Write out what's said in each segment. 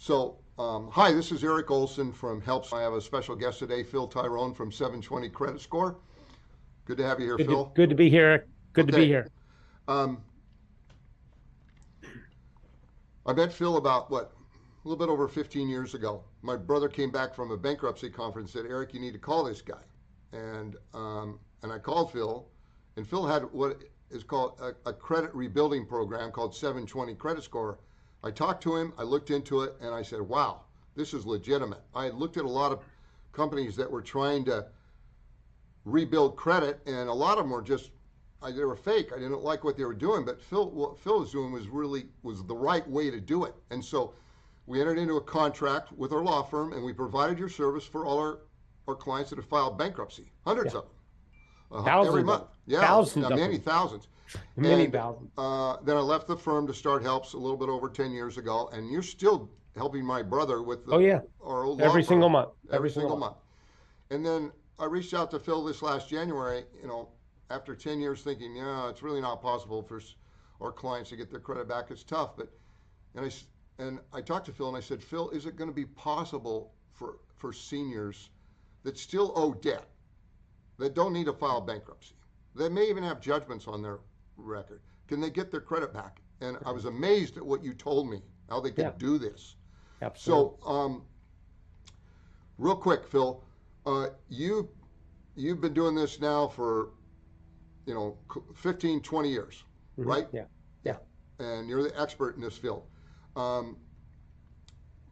Hi, this is Eric Olson from Helps. I have a special guest today, Phil Tyrone from 720 Credit Score. Good to have you here, Phil. Good to be here. Good to be Okay. here. Um, I met Phil about, a little bit over 15 years ago. My brother came back from a bankruptcy conference and said, Eric, you need to call this guy. And I called Phil, and Phil had what is called a credit rebuilding program called 720 Credit Score. I talked to him, I looked into it, and I said, wow, this is legitimate. I looked at a lot of companies that were trying to rebuild credit, and a lot of them were they were fake. I didn't like what they were doing, but what Phil was doing was the right way to do it. And so we entered into a contract with our law firm, and we provided your service for all our clients that have filed bankruptcy, hundreds of them, every month. Yeah, thousands many thousands. Many thousands. Then I left the firm to start Helps a little bit over 10 years ago, and you're still helping my brother with our old every law single firm, month. every single month. And then I reached out to Phil this last January, after 10 years thinking, yeah, it's really not possible for our clients to get their credit back. It's tough. And I talked to Phil and I said, Phil, is it going to be possible for seniors that still owe debt, that don't need to file bankruptcy, that may even have judgments on their record, can they get their credit back? And I was amazed at what you told me, how they could do this. Absolutely. So, real quick, Phil, you've been doing this now for 15, 20 years, right? Yeah. And you're the expert in this field.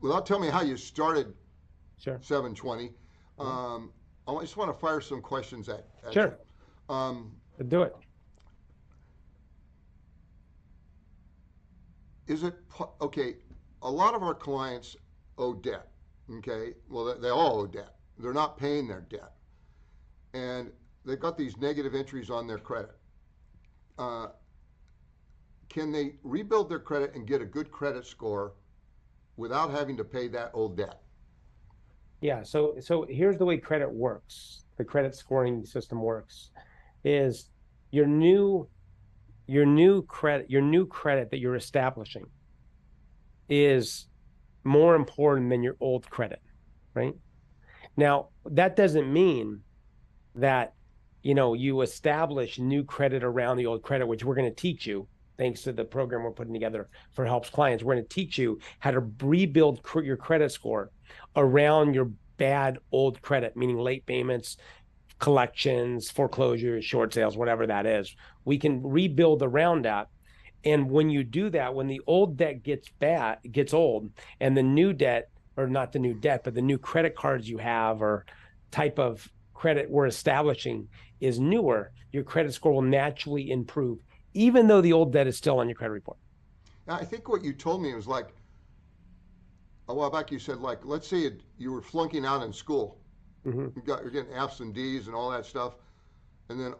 Without telling me how you started 720, I just want to fire some questions at you. Do it. Is it okay? A lot of our clients owe debt. Okay, well they all owe debt. They're not paying their debt, and they've got these negative entries on their credit. Can they rebuild their credit and get a good credit score without having to pay that old debt? Yeah. So here's the way credit works. The credit scoring system works is your new credit that you're establishing is more important than your old credit, right? Now, that doesn't mean that you establish new credit around the old credit, which we're going to teach you thanks to the program we're putting together for Helps clients. We're going to teach you how to rebuild your credit score around your bad old credit, meaning late payments, collections, foreclosures, short sales, whatever that is. We can rebuild around that. And when you do that, when the old debt gets old, and the new debt, or not the new debt, but the new credit cards you have or type of credit we're establishing is newer, your credit score will naturally improve, even though the old debt is still on your credit report. Now, I think what you told me was like, a while back you said, let's say you were flunking out in school. Mm-hmm. You're getting F's and D's and all that stuff, and then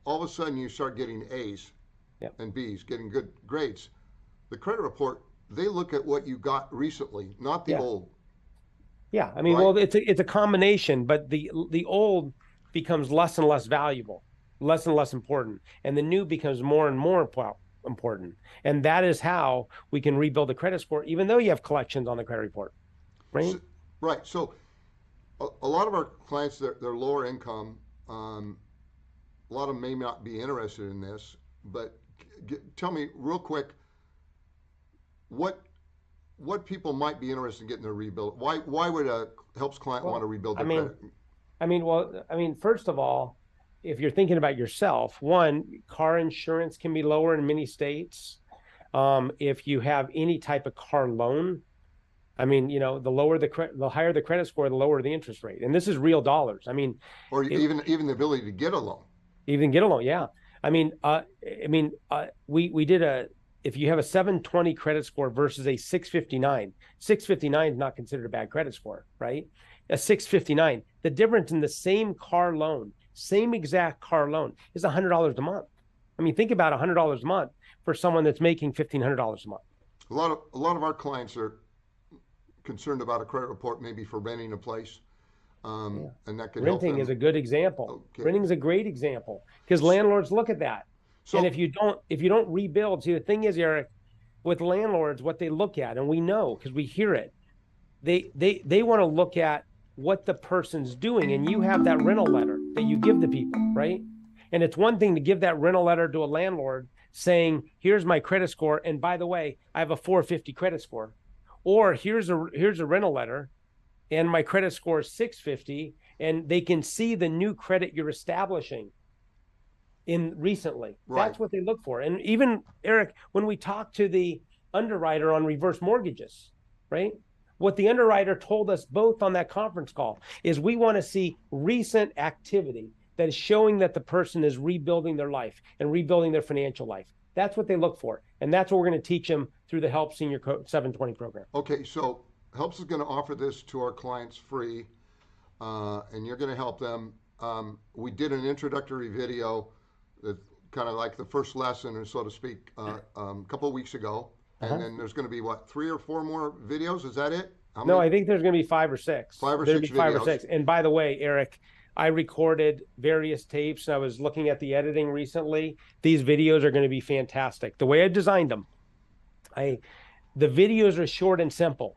all of a sudden you start getting A's and B's, getting good grades. The credit report, they look at what you got recently, not the old. Yeah, I mean, right? Well, it's a combination, but the old becomes less and less valuable, less and less important, and the new becomes more and more important. And that is how we can rebuild the credit score, even though you have collections on the credit report, right? Right. So a lot of our clients, they're lower income. A lot of them may not be interested in this, but tell me real quick, what people might be interested in getting their rebuild? Why would a Helps client want to rebuild their credit? First of all, if you're thinking about yourself, one, car insurance can be lower in many states. If you have any type of car loan, the higher the credit score, the lower the interest rate, and this is real dollars. Even the ability to get a loan. Even get a loan, yeah. We did if you have a 720 credit score versus a 659, 659 is not considered a bad credit score, right? A 659, the difference in the same car loan, same exact car loan, is $100 a month. Think about $100 a month for someone that's making $1,500 a month. A lot of our clients are concerned about a credit report, maybe for renting a place. And that could renting is a good example. Okay. Renting is a great example because landlords look at that. And if you don't rebuild, see, the thing is, Eric, with landlords, what they look at, and we know because we hear it, they want to look at what the person's doing, and you have that rental letter that you give the people, right? And it's one thing to give that rental letter to a landlord saying, here's my credit score, and by the way, I have a 450 credit score. Or here's a rental letter and my credit score is 650, and they can see the new credit you're establishing in recently. Right. That's what they look for. And even, Eric, when we talk to the underwriter on reverse mortgages, right? What the underwriter told us both on that conference call is we want to see recent activity that is showing that the person is rebuilding their life and rebuilding their financial life. That's what they look for. And that's what we're going to teach them through the Help Senior 720 program. Okay, so Helps is going to offer this to our clients free, and you're going to help them. We did an introductory video, that kind of like the first lesson, or so to speak, a couple of weeks ago. And then there's going to be, what, 3 or 4 more videos? Is that it? How many? No, I think there's going to be 5 or 6. 5 or There'll 6 be 5 or videos. 6. And by the way, Eric, I recorded various tapes. I was looking at the editing recently. These videos are going to be fantastic. The way I designed them, the videos are short and simple.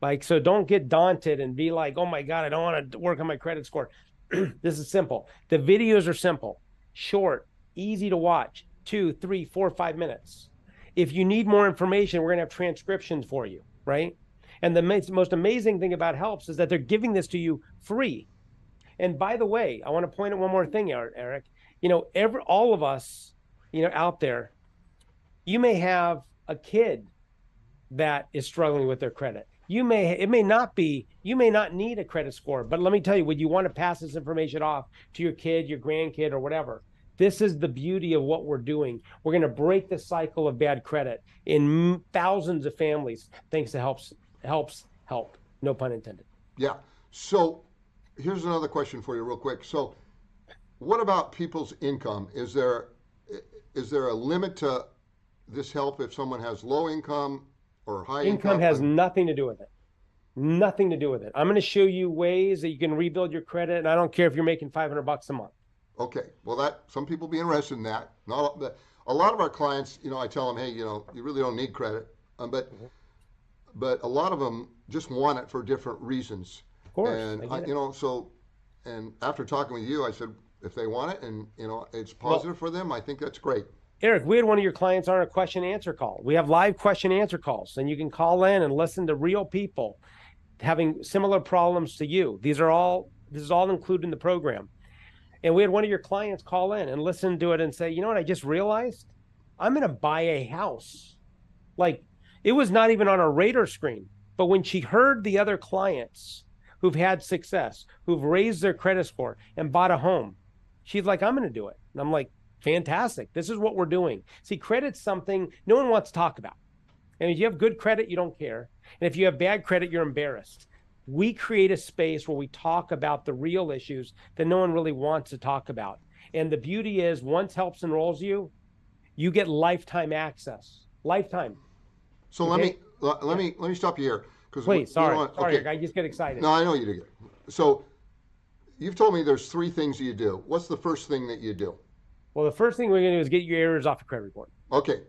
Like, so don't get daunted and be like, oh my God, I don't want to work on my credit score. This is simple. The videos are simple, short, easy to watch, 2, 3, 4, 5 minutes. If you need more information, we're going to have transcriptions for you, right? And the most amazing thing about Helps is that they're giving this to you free. And by the way, I want to point out one more thing, Eric. You know, all of us, you know, out there, you may have a kid that is struggling with their credit. You may not need a credit score, but let me tell you, would you want to pass this information off to your kid, your grandkid, or whatever? This is the beauty of what we're doing. We're going to break the cycle of bad credit in thousands of families, thanks to Help. No pun intended. Yeah. So here's another question for you real quick. So what about people's income? Is there a limit to this help if someone has low income or high income? Income has nothing to do with it. Nothing to do with it. I'm going to show you ways that you can rebuild your credit, and I don't care if you're making $500 a month. Okay. Well, some people be interested in that. Not a lot of our clients, you know, I tell them, hey, you know, you really don't need credit, but a lot of them just want it for different reasons. Of course. And and after talking with you, I said, if they want it and, you know, it's positive for them, I think that's great. Eric, we had one of your clients on a question and answer call. We have live question and answer calls, and you can call in and listen to real people having similar problems to you. This is all included in the program. And we had one of your clients call in and listen to it and say, you know what, I just realized I'm going to buy a house. Like, it was not even on our radar screen. But when she heard the other clients who've had success, who've raised their credit score and bought a home, she's like, I'm going to do it. And I'm like, fantastic. This is what we're doing. See, credit's something no one wants to talk about. And if you have good credit, you don't care. And if you have bad credit, you're embarrassed. We create a space where we talk about the real issues that no one really wants to talk about. And the beauty is, once Helps enrolls you, you get lifetime access. Lifetime. So okay? let me stop you here. Please, sorry, okay. I just get excited. No, I know you do. So you've told me there's 3 things that you do. What's the first thing that you do? Well, the first thing we're going to do is get your errors off the credit report. Okay,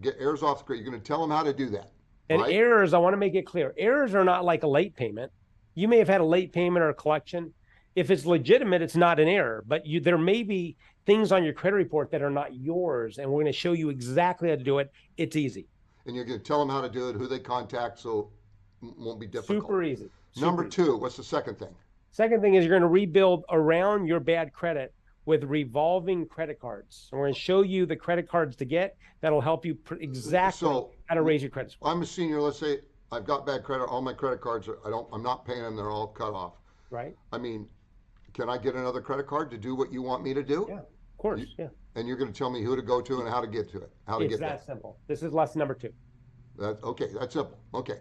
get errors off the credit. You're going to tell them how to do that. And right? Errors, I want to make it clear. Errors are not like a late payment. You may have had a late payment or a collection. If it's legitimate, it's not an error. But there may be things on your credit report that are not yours, and we're going to show you exactly how to do it. It's easy. And you're going to tell them how to do it, who they contact, so it won't be difficult. Super easy. Number 2, what's the second thing? Second thing is you're going to rebuild around your bad credit with revolving credit cards. And we're going to show you the credit cards to get that'll help you exactly how to raise your credit score. I'm a senior. Let's say I've got bad credit. All my credit cards I'm not paying them. They're all cut off. Right. I mean, can I get another credit card to do what you want me to do? Yeah, of course. Yeah. And you're going to tell me who to go to and how to get to it. It's that simple. This is lesson number 2. Okay. That's simple. Okay.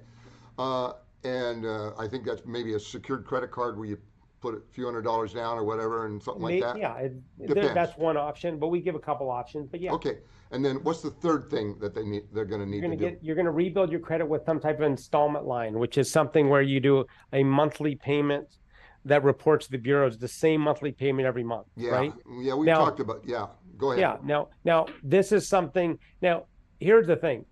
And I think that's maybe a secured credit card where you put a few $100s down or whatever and something like that. Yeah, that's one option, but we give a couple options. But yeah. Okay. And then what's the third thing that they're going to need to do? You're going to rebuild your credit with some type of installment line, which is something where you do a monthly payment that reports to the bureaus the same monthly payment every month. Yeah. Right? Yeah. We talked about. Yeah. Go ahead. Yeah. Now this is something. Now here's the thing.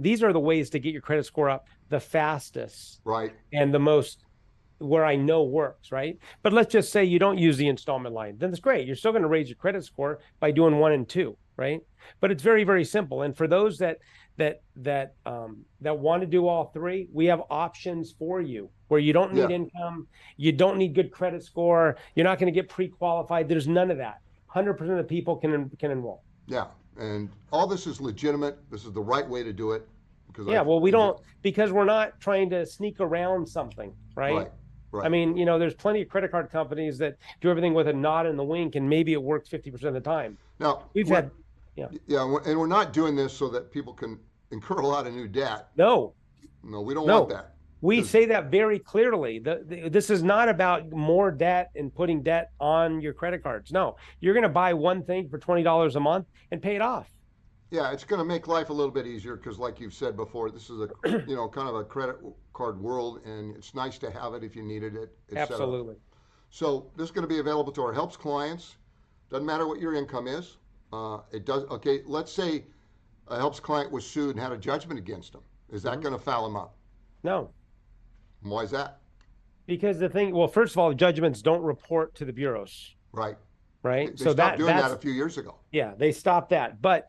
These are the ways to get your credit score up the fastest Right. and the most where I know works, right? But let's just say you don't use the installment line. Then that's great. You're still going to raise your credit score by doing 1 and 2, right? But it's very, very simple. And for those that want to do all three, we have options for you where you don't need income, you don't need good credit score, you're not going to get pre-qualified. There's none of that. 100% of the people can enroll. Yeah, and all this is legitimate. This is the right way to do it. Because well, we don't, because we're not trying to sneak around something, right? Right. Right. I mean, there's plenty of credit card companies that do everything with a nod and the wink, and maybe it works 50% of the time. Now, and we're not doing this so that people can incur a lot of new debt. No, we don't want that. We say that very clearly. This is not about more debt and putting debt on your credit cards. No, you're going to buy one thing for $20 a month and pay it off. Yeah, it's going to make life a little bit easier because, like you've said before, this is a kind of a credit card world, and it's nice to have it if you needed it. Absolutely. So this is going to be available to our helps clients. Doesn't matter what your income is. It does. Okay, let's say a helps client was sued and had a judgment against them. Is that going to foul him up? No. Why is that? Because well, first of all, judgments don't report to the bureaus. Right. Right. They stopped doing that a few years ago. Yeah, they stopped that. But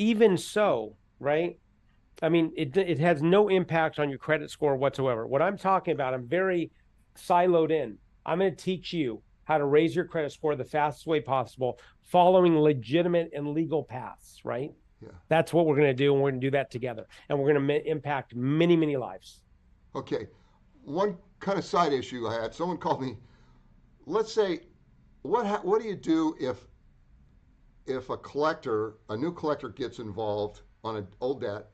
even so, right? I mean, it has no impact on your credit score whatsoever. What I'm talking about, I'm very siloed in. I'm going to teach you how to raise your credit score the fastest way possible, following legitimate and legal paths, right? Yeah. That's what we're going to do, and we're going to do that together. And we're going to impact many, many lives. Okay. One kind of side issue I had, someone called me, let's say, what do you do if a new collector gets involved on an old debt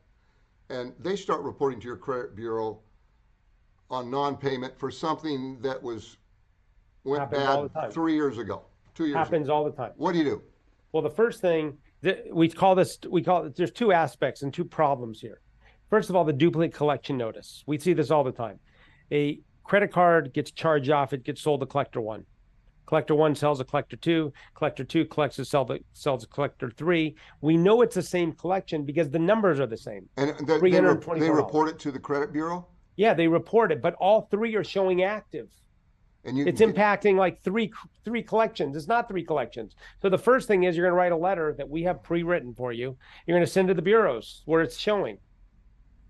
and they start reporting to your credit bureau on non-payment for something that went bad 3 years ago, 2 years ago? Happens all the time. What do you do? Well, the first thing we call it, there's two aspects and two problems here. First of all, the duplicate collection notice. We see this all the time. A credit card gets charged off, it gets sold to collector one. Collector one sells a collector two. Collector two sells a collector three. We know it's the same collection because the numbers are the same. And they report it to the credit bureau? Yeah, they report it, but all three are showing active. And it's impacting like three collections. It's not three collections. So the first thing is you're going to write a letter that we have pre-written for you. You're going to send to the bureaus where it's showing.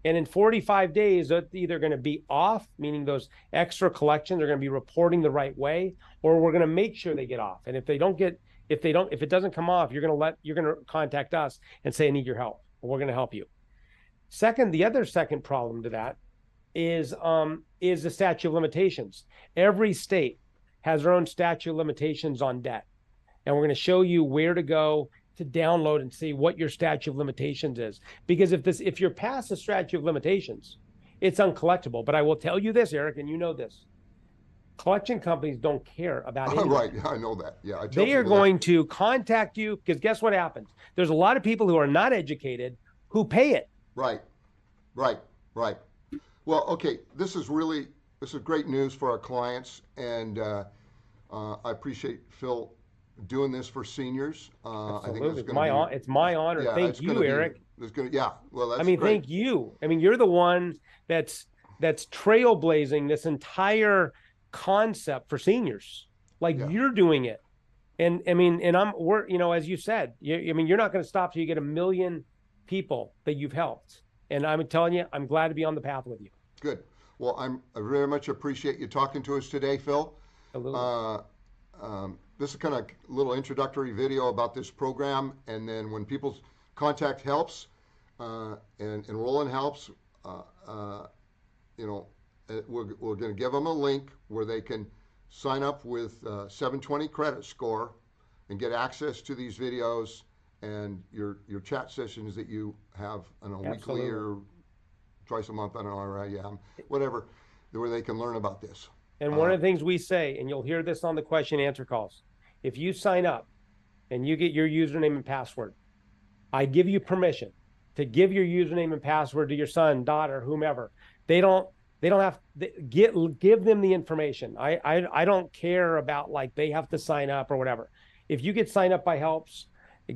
And in 45 days, it's either going to be off, meaning those extra collections are going to be reporting the right way, or we're going to make sure they get off. And if it doesn't come off, you're going to contact us and say, I need your help, and we're going to help you. The other second problem to that is the statute of limitations. Every state has their own statute of limitations on debt. And we're going to show you where to go to download and see what your statute of limitations is. Because if you're past the statute of limitations, it's uncollectible. But I will tell you this, Eric, and you know this. Collection companies don't care about anything. Right, I know that. Yeah, they are going to contact you because guess what happens? There's a lot of people who are not educated who pay it. Right. Well, okay, this is great news for our clients, and I appreciate Phil doing this for seniors. Absolutely. I think it's my honor. Yeah, thank you, Eric. Well, that's great. Thank you. I mean, you're the one that's trailblazing this entire concept for seniors. You're doing it. And I mean, as you said, you're not going to stop till you get 1 million people that you've helped. And I'm telling you, I'm glad to be on the path with you. Good. Well, I very much appreciate you talking to us today, Phil. Absolutely. This is kind of a little introductory video about this program, and then when people contact helps and enroll in helps, we're going to give them a link where they can sign up with 720 credit score and get access to these videos and your chat sessions that you have on a weekly or twice a month, I don't know, whatever, where they can learn about this. And one of the things we say, and you'll hear this on the question and answer calls, if you sign up and you get your username and password, I give you permission to give your username and password to your son, daughter, whomever. They don't have to give them the information. I don't care about they have to sign up or whatever. If you get signed up by helps,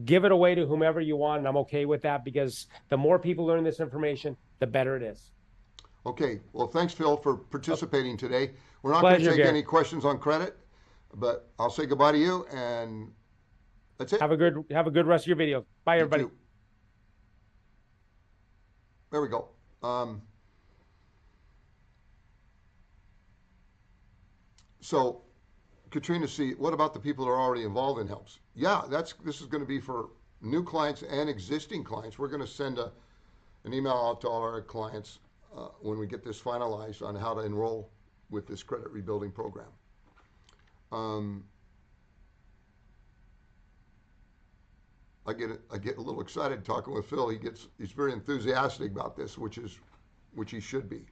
give it away to whomever you want, and I'm okay with that because the more people learn this information, the better it is. Okay, well, thanks, Phil, for participating today. We're not going to Pleasure, take Gary. any questions on credit, but I'll say goodbye to you, and that's it. Have a good rest of your video. Bye, You everybody. too. There we go. So, Katrina C., what about the people that are already involved in helps? Yeah, this is going to be for new clients and existing clients. We're going to send an email out to all our clients when we get this finalized on how to enroll with this credit rebuilding program. Um, I get a little excited talking with Phil. He's very enthusiastic about this, which he should be.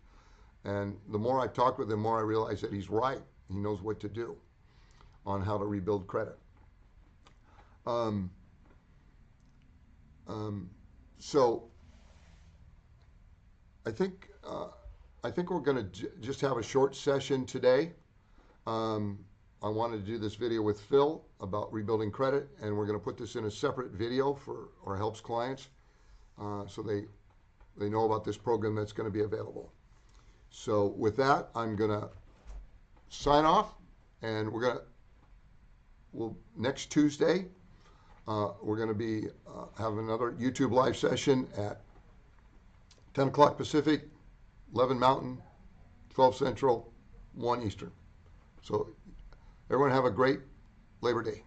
And the more I talk with him, the more I realize that he's right. He knows what to do on how to rebuild credit. Um, so I think we're going to just have a short session today. I wanted to do this video with Phil about rebuilding credit, and we're going to put this in a separate video for our helps clients, so they know about this program that's going to be available. So with that, I'm going to sign off, and next Tuesday, we're going to be have another YouTube live session at 10 o'clock Pacific, 11 Mountain, 12 Central, 1 Eastern. So everyone have a great Labor Day.